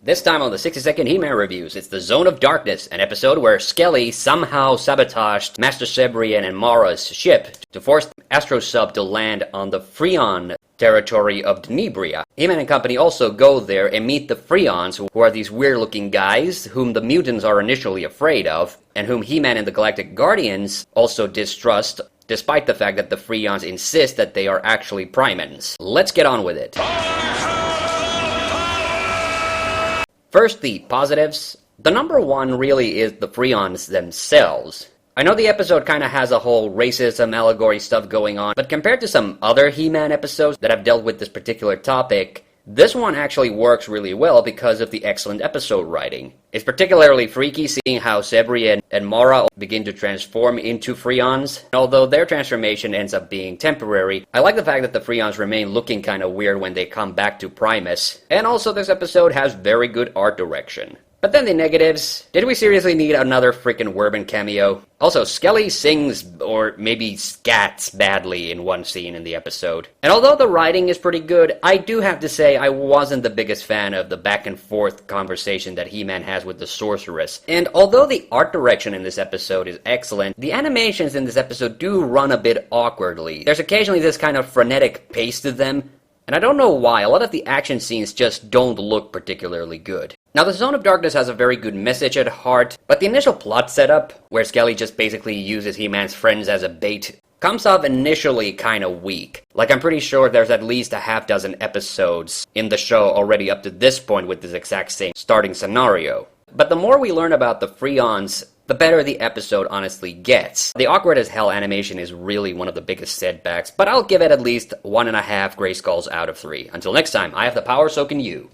This time on the 60-second He-Man reviews, it's the Zone of Darkness, an episode where Skelly somehow sabotaged Master Cebrian and Mara's ship to force Astro Sub to land on the Freon territory of Denebria. He-Man and company also go there and meet the Freons, who are these weird-looking guys whom the mutants are initially afraid of, and whom He-Man and the Galactic Guardians also distrust, despite the fact that the Freons insist that they are actually Primans. Let's get on with it. First, the positives. The number one really is the Freons themselves. I know the episode kinda has a whole racism allegory stuff going on, but compared to some other He-Man episodes that have dealt with this particular topic, this one actually works really well because of the excellent episode writing. It's particularly freaky seeing how Cebrian and Mara begin to transform into Freons. Although their transformation ends up being temporary, I like the fact that the Freons remain looking kinda weird when they come back to Primus. And also this episode has very good art direction. But then the negatives. Did we seriously need another freaking Werbin cameo? Also, Skelly sings, or maybe scats, badly in one scene in the episode. And although the writing is pretty good, I do have to say I wasn't the biggest fan of the back and forth conversation that He-Man has with the Sorceress. And although the art direction in this episode is excellent, the animations in this episode do run a bit awkwardly. There's occasionally this kind of frenetic pace to them, and I don't know why, a lot of the action scenes just don't look particularly good. Now, the Zone of Darkness has a very good message at heart, but the initial plot setup, where Skelly just basically uses He-Man's friends as a bait, comes off initially kinda weak. Like, I'm pretty sure there's at least a half dozen episodes in the show already up to this point with this exact same starting scenario. But the more we learn about the Freons, the better the episode honestly gets. The awkward as hell animation is really one of the biggest setbacks, but I'll give it at least 1.5 Grayskulls out of 3. Until next time, I have the power, so can you.